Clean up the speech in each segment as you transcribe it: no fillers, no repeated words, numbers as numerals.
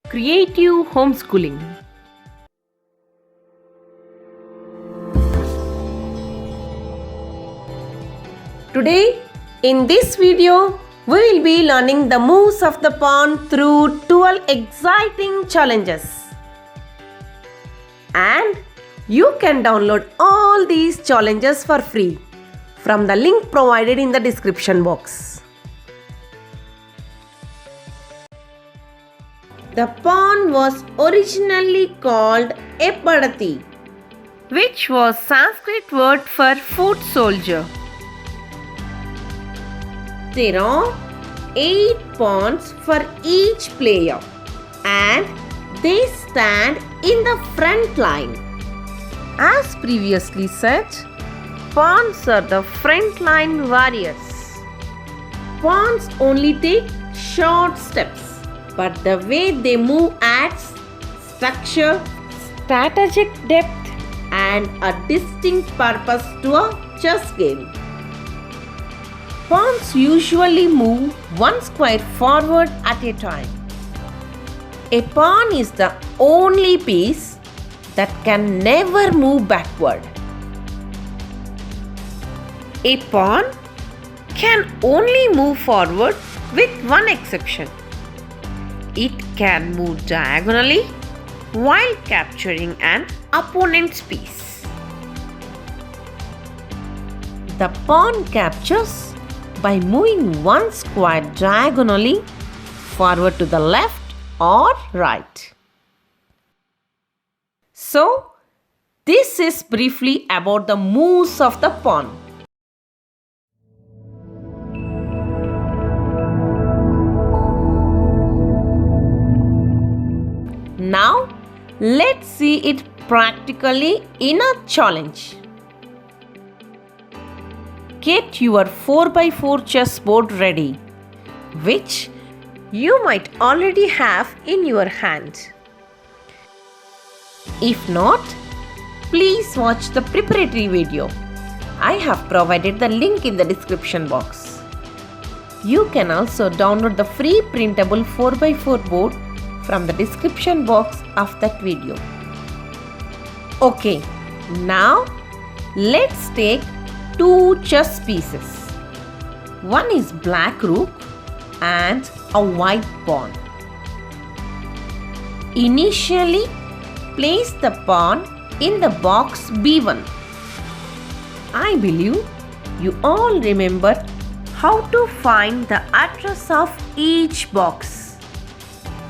Creative homeschooling. Today, in this video, we will be learning the moves of the pawn through 12 exciting challenges. And you can download all these challenges for free from the link provided in the description box. The pawn was originally called a padati, which was Sanskrit word for foot soldier. There are 8 pawns for each player and they stand in the front line. As previously said, pawns are the front line warriors. Pawns only take short steps, but the way they move adds structure, strategic depth, and a distinct purpose to a chess game. Pawns usually move one square forward at a time. A pawn is the only piece that can never move backward. A pawn can only move forward with one exception. It can move diagonally while capturing an opponent's piece. The pawn captures by moving one square diagonally forward to the left or right. So, this is briefly about the moves of the pawn. Now, let's see it practically in a challenge. Get your 4x4 chessboard ready, which you might already have in your hand. If not, please watch the preparatory video. I have provided the link in the description box. You can also download the free printable 4x4 board from the description box of that video. Okay, now let's take 2 chess pieces. One is black rook and a white pawn. Initially, place the pawn in the box B1. I believe you all remember how to find the address of each box,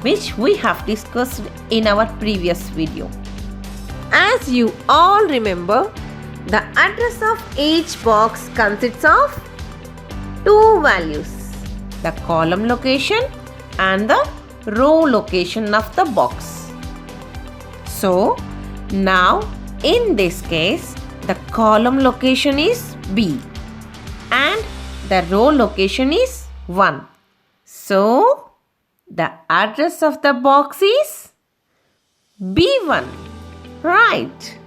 which we have discussed in our previous video. As you all remember, the address of each box consists of 2 values, the column location and the row location of the box. So, now in this case, the column location is B and the row location is 1. So, the address of the box is B1, right?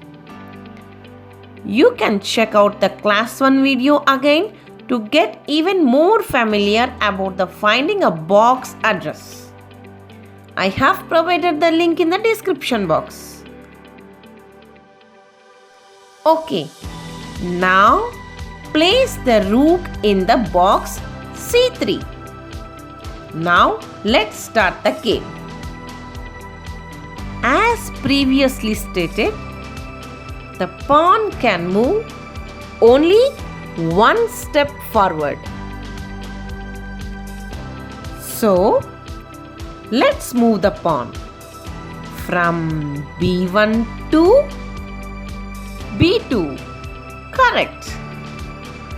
You can check out the class 1 video again to get even more familiar about the finding a box address. I have provided the link in the description box. Okay, now place the rook in the box C3. Now let's start the game. As previously stated, the pawn can move only one step forward. So, let's move the pawn from B1 to B2. Correct.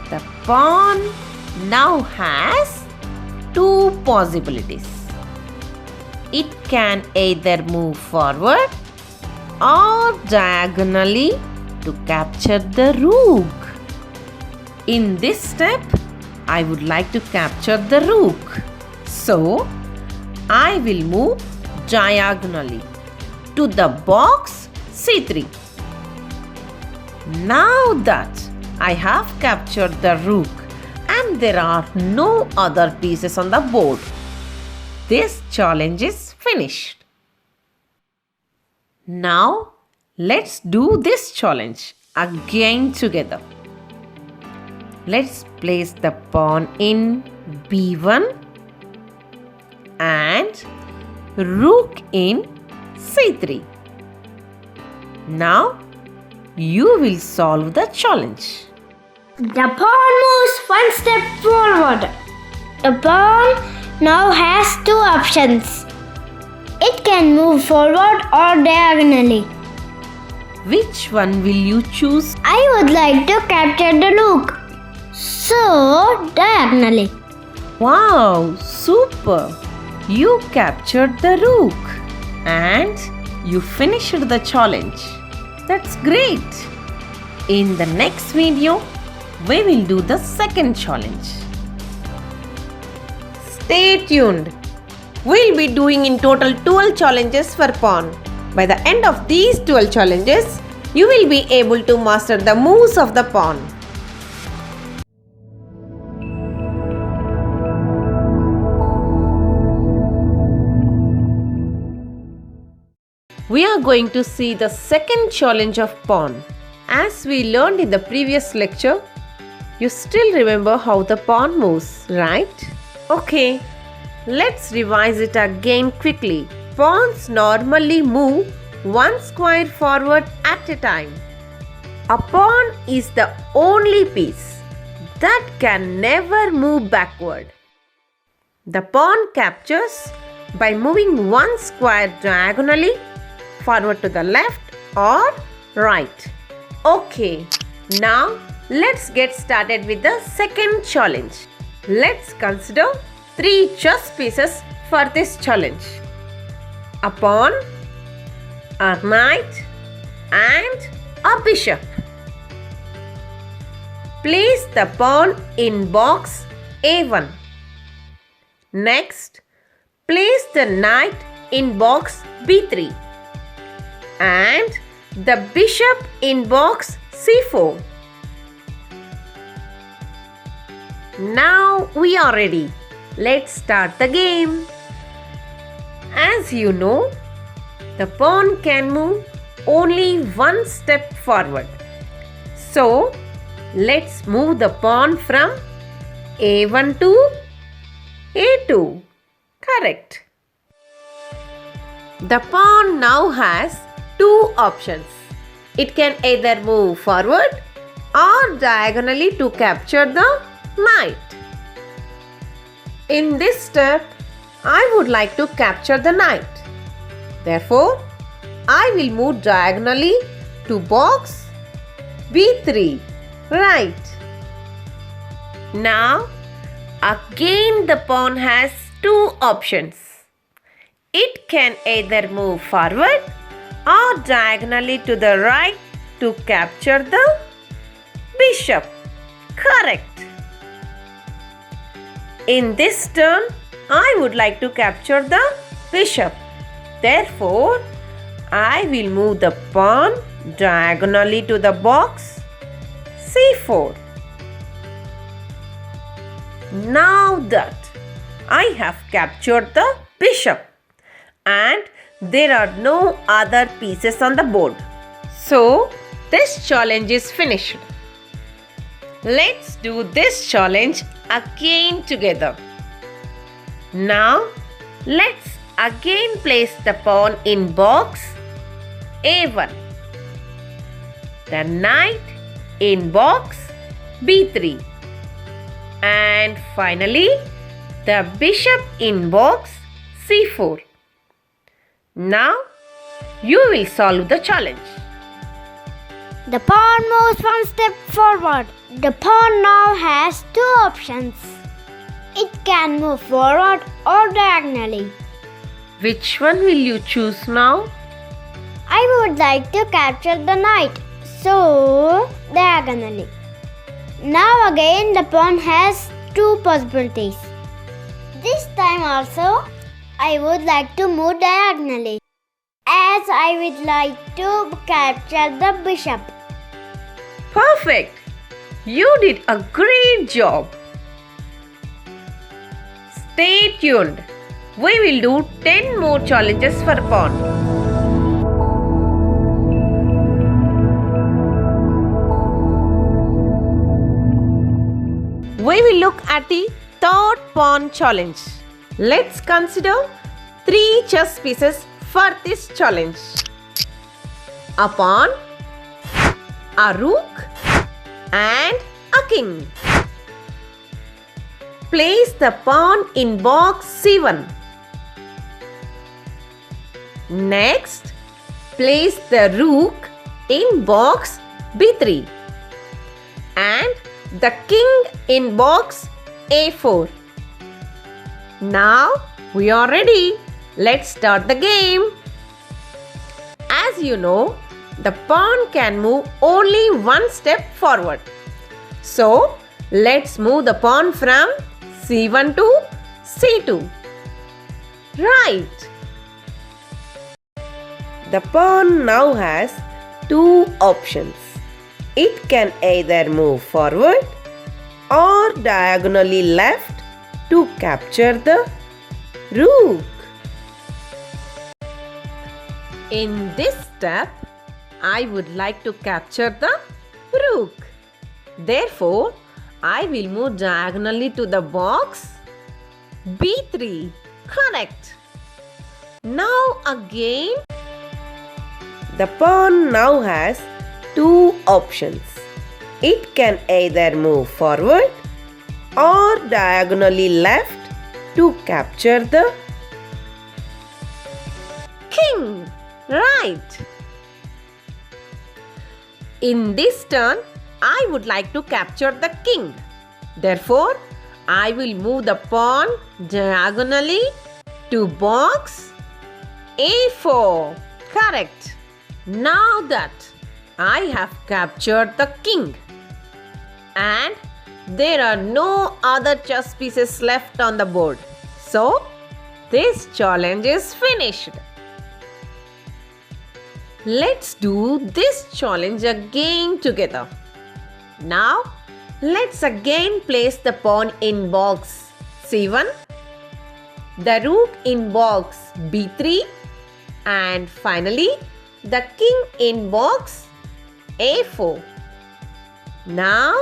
The pawn now has 2 possibilities. It can either move forward or diagonally to capture the rook. In this step, I would like to capture the rook. So, I will move diagonally to the box C3. Now that I have captured the rook and there are no other pieces on the board, this challenge is finished. Now, let's do this challenge again together. Let's place the pawn in B1 and rook in C3. Now, you will solve the challenge. The pawn moves one step forward. The pawn now has two options. It can move forward or diagonally. Which one will you choose? I would like to capture the rook. So, diagonally. Wow, super! You captured the rook and you finished the challenge. That's great! In the next video, we will do the second challenge. Stay tuned! We'll be doing in total 12 challenges for pawn. By the end of these 12 challenges, you will be able to master the moves of the pawn. We are going to see the second challenge of pawn. As we learned in the previous lecture, you still remember how the pawn moves, right? Okay, let's revise it again quickly. Pawns normally move one square forward at a time. A pawn is the only piece that can never move backward. The pawn captures by moving one square diagonally forward to the left or right. Okay, now let's get started with the second challenge. Let's consider 3 chess pieces for this challenge. A pawn, a knight and a bishop. Place the pawn in box A1. Next, place the knight in box B3 and the bishop in box C4. Now we are ready. Let's start the game. As you know, the pawn can move only one step forward. So, let's move the pawn from A1 to A2. Correct. The pawn now has 2 options. It can either move forward or diagonally to capture the knight. In this step, I would like to capture the knight. Therefore, I will move diagonally to box B3. Right. Now, again the pawn has 2 options. It can either move forward or diagonally to the right to capture the bishop. Correct. In this turn, I would like to capture the bishop. Therefore, I will move the pawn diagonally to the box C4. Now that I have captured the bishop and there are no other pieces on the board, so this challenge is finished. Let's do this challenge again together. Now, let's again place the pawn in box A1, the knight in box B3, and finally the bishop in box C4. Now, you will solve the challenge. The pawn moves one step forward. The pawn now has 2 options. It can move forward or diagonally. Which one will you choose now? I would like to capture the knight, so diagonally. Now again the pawn has 2 possibilities. This time also I would like to move diagonally, as I would like to capture the bishop. Perfect! You did a great job. Stay tuned. We will do 10 more challenges for pawn. we will look at the third pawn challenge. Let's consider 3 chess pieces for this challenge. A pawn, a rook and a king. Place the pawn in box C1. Next, place the rook in box B3 and the king in box A4. Now we are ready. Let's start the game. As you know, the pawn can move only one step forward. So, let's move the pawn from C1 to C2. Right. The pawn now has 2 options. It can either move forward or diagonally left to capture the rook. In this step, I would like to capture the rook. Therefore, I will move diagonally to the box B3. Correct. Now again, the pawn now has 2 options. It can either move forward or diagonally left to capture the king. Right. In this turn, I would like to capture the king. Therefore, I will move the pawn diagonally to box A4. Correct. Now that I have captured the king and there are no other chess pieces left on the board. So, this challenge is finished. Let's do this challenge again together. Now, let's again place the pawn in box C1, the rook in box B3 and finally the king in box A4. Now,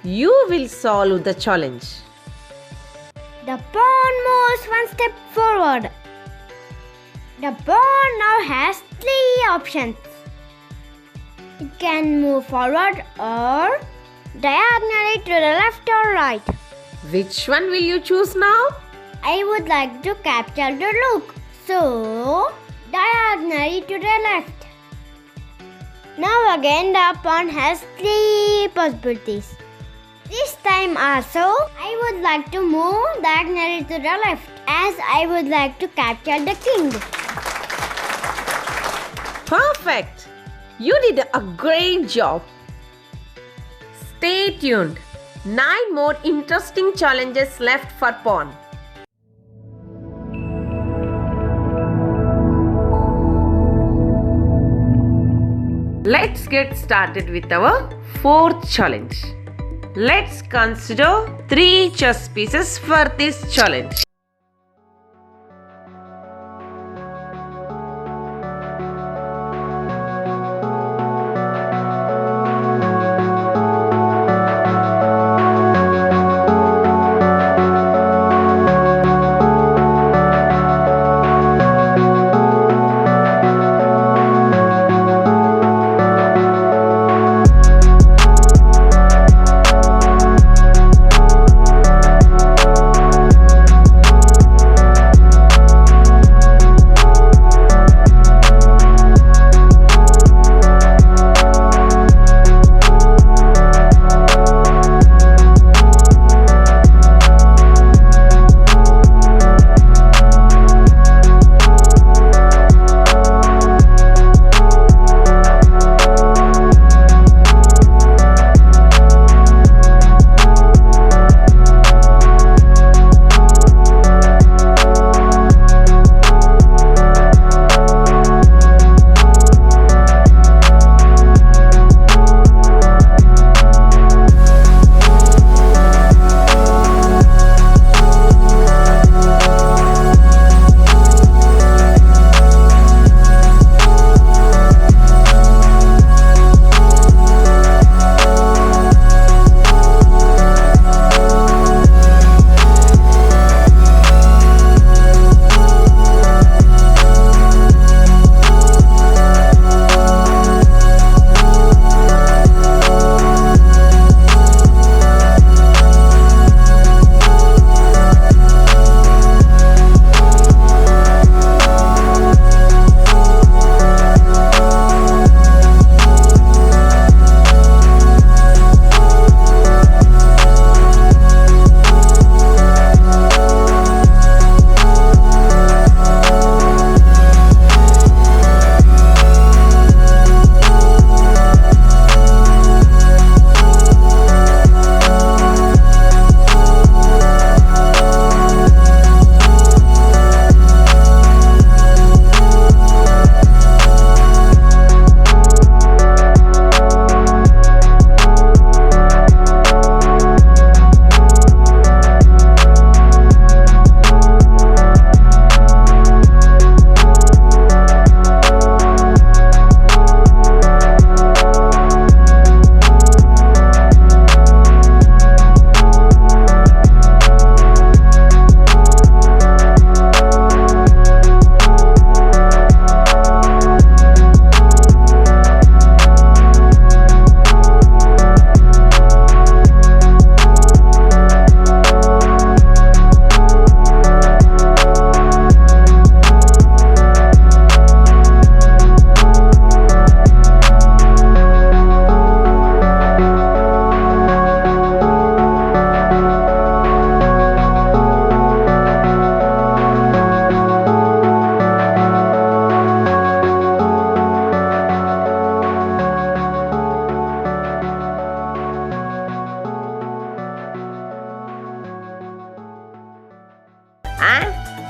you will solve the challenge. The pawn moves one step forward. The pawn now has 3 options. It can move forward or diagonally to the left or right. Which one will you choose now? I would like to capture the rook. So, diagonally to the left. Now again the pawn has 3 possibilities. This time also, I would like to move diagonally to the left as I would like to capture the king. Perfect! You did a great job. Stay tuned. 9 more interesting challenges left for pawn. Let's get started with our 4th challenge. Let's consider 3 chess pieces for this challenge.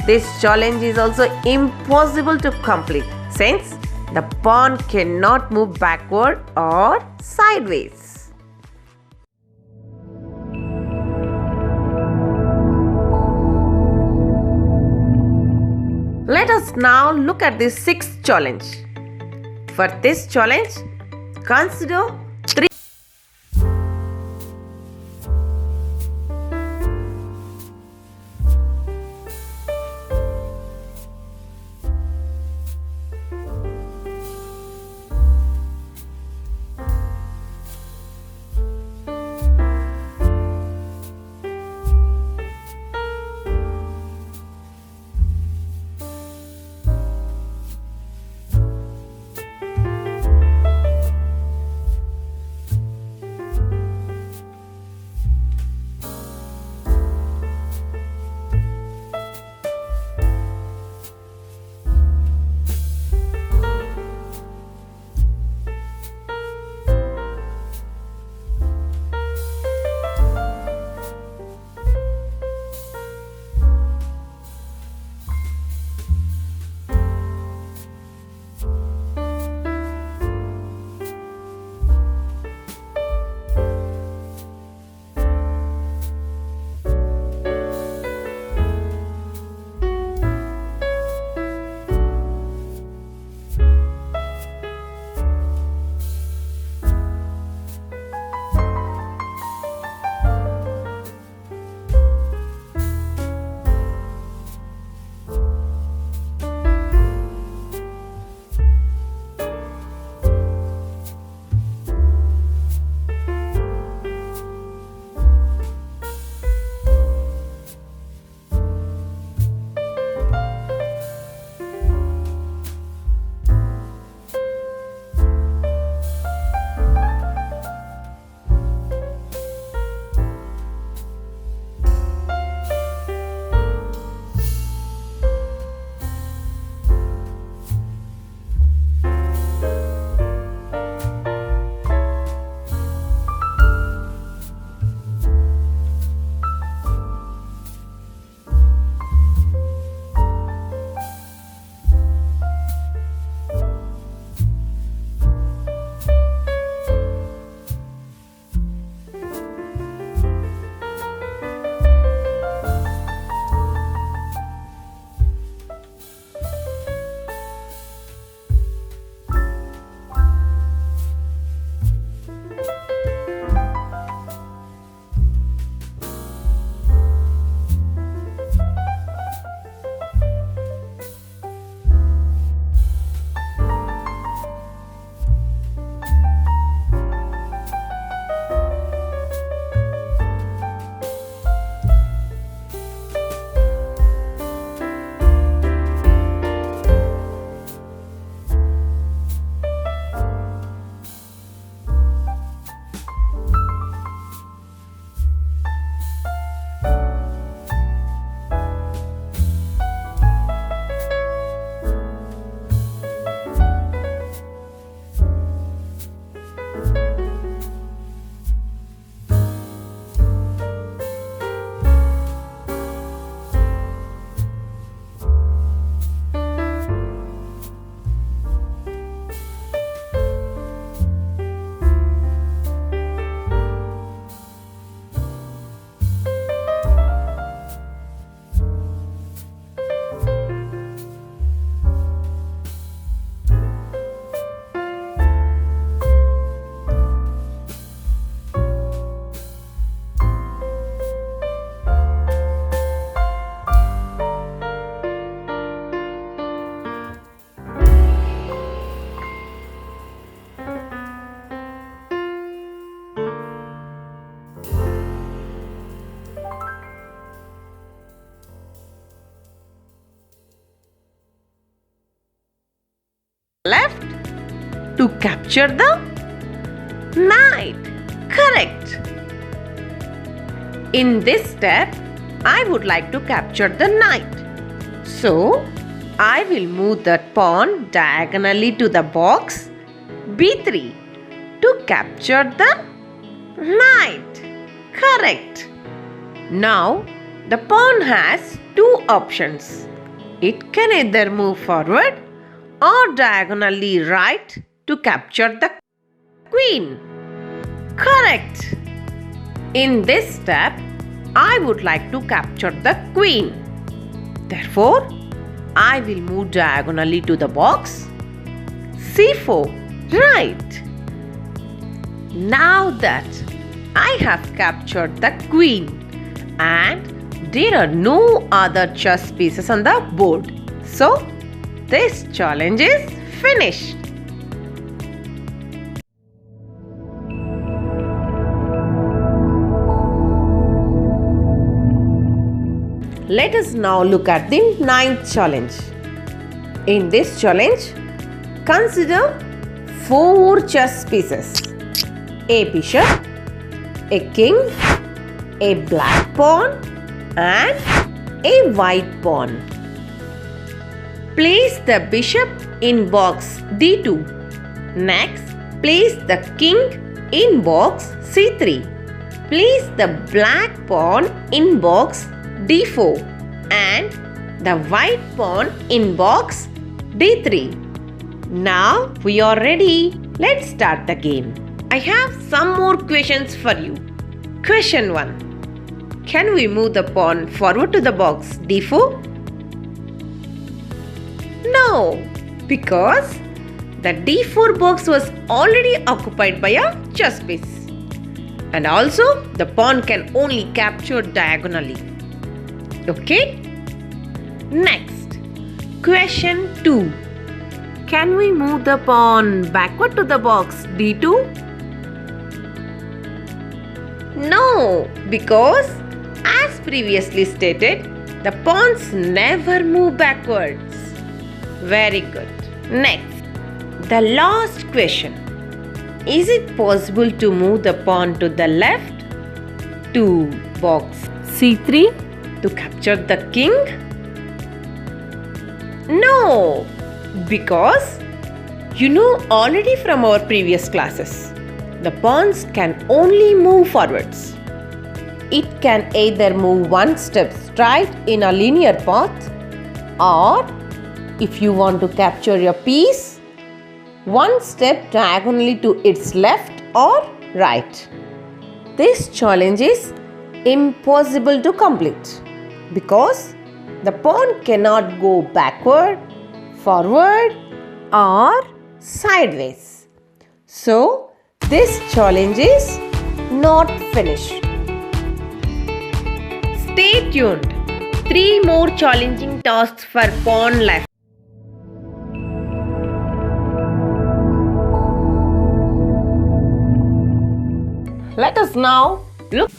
This challenge is also impossible to complete since the pawn cannot move backward or sideways. Let us now look at the sixth challenge. For this challenge, consider three. Left to capture the knight. Correct. In this step, I would like to capture the knight. So, I will move the pawn diagonally to the box B3 to capture the knight. Correct. Now, the pawn has two options. It can either move forward or diagonally right to capture the queen. Correct. In this step, I would like to capture the queen. Therefore, I will move diagonally to the box. C4, right. Now that I have captured the queen and there are no other chess pieces on the board. So, this challenge is finished. Let us now look at the 9th challenge. In this challenge, consider 4 chess pieces: a bishop, a king, a black pawn, and a white pawn. Place the bishop in box D2. Next, place the king in box C3. Place the black pawn in box D4 and the white pawn in box D3. Now we are ready. Let's start the game. I have some more questions for you. Question 1. Can we move the pawn forward to the box D4? No, because the D4 box was already occupied by a chess piece. And also the pawn can only capture diagonally. Okay? Next, question 2. Can we move the pawn backward to the box D2? No, because as previously stated, the pawns never move backwards. Very good. Next, the last question. Is it possible to move the pawn to the left to box C3 to capture the king? No, because you know already from our previous classes, the pawns can only move forwards. It can either move one step straight in a linear path, or if you want to capture your piece, one step diagonally to its left or right. This challenge is impossible to complete because the pawn cannot go backward, forward, or sideways. So, this challenge is not finished. Stay tuned. 3 more challenging tasks for pawn left. Let us now look.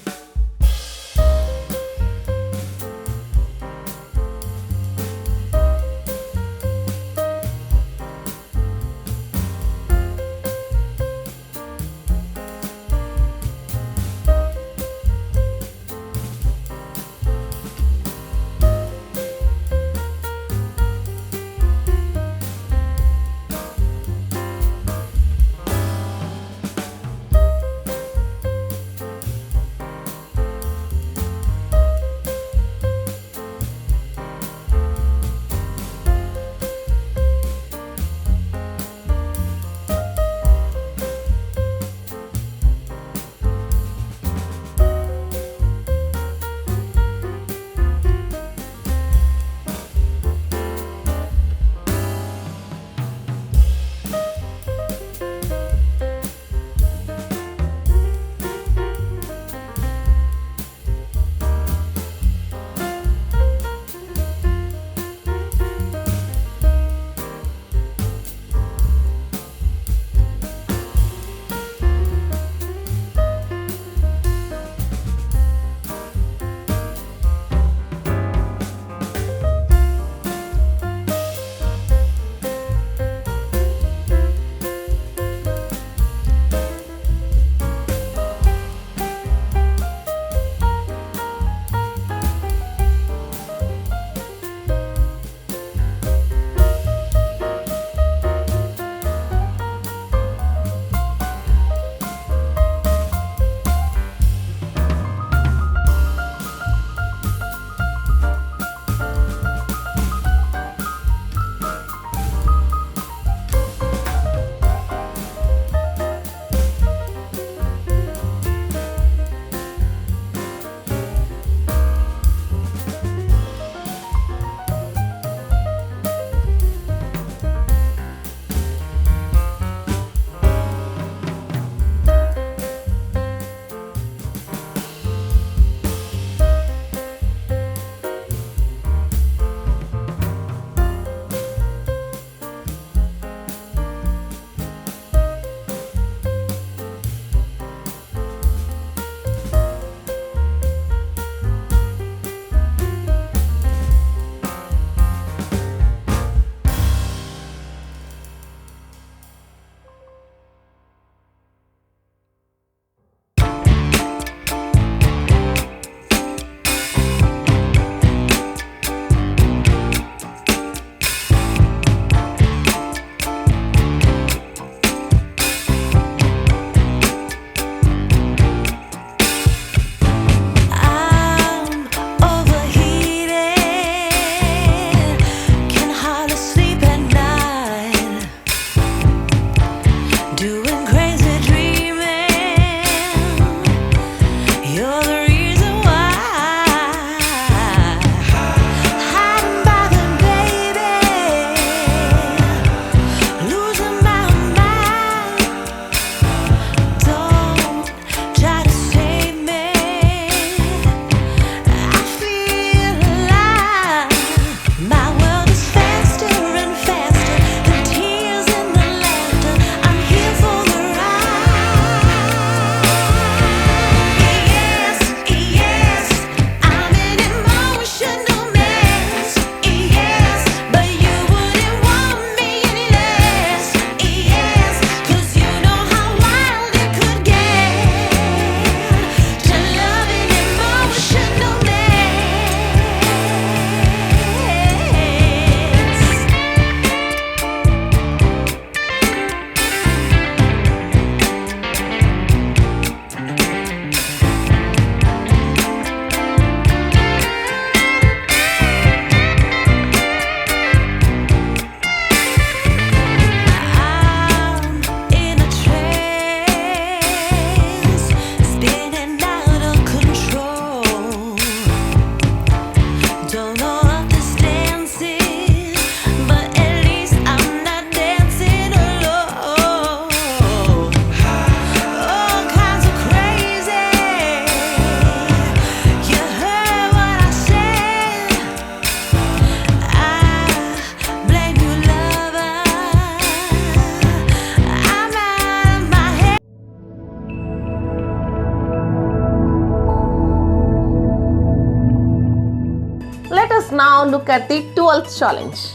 look at the 12th challenge.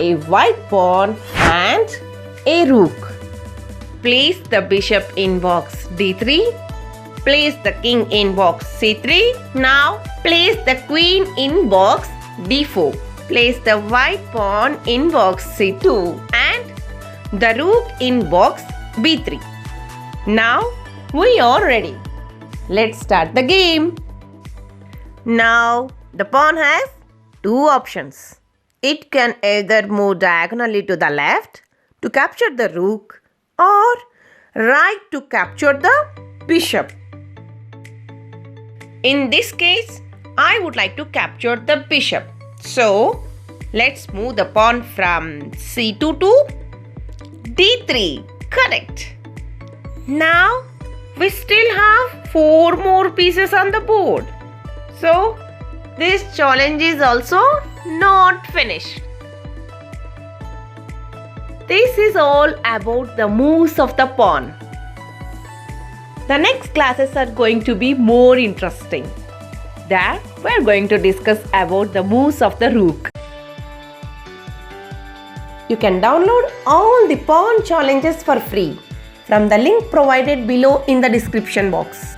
A white pawn and a rook. Place the bishop in box d3. Place the king in box c3. Now place the queen in box d4. Place the white pawn in box c2 and the rook in box b3. Now we are ready. Let's start the game. Now the pawn has two options. It can either move diagonally to the left to capture the rook or right to capture the bishop. In this case, I would like to capture the bishop. So, let's move the pawn from c2 to d3. Correct. Now, we still have 4 more pieces on the board. So, this challenge is also not finished. This is all about the moves of the pawn. The next classes are going to be more interesting. There we are going to discuss about the moves of the rook. You can download all the pawn challenges for free from the link provided below in the description box.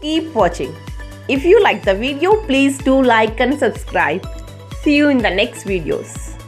Keep watching. If you like the video, please do like and subscribe. See you in the next videos.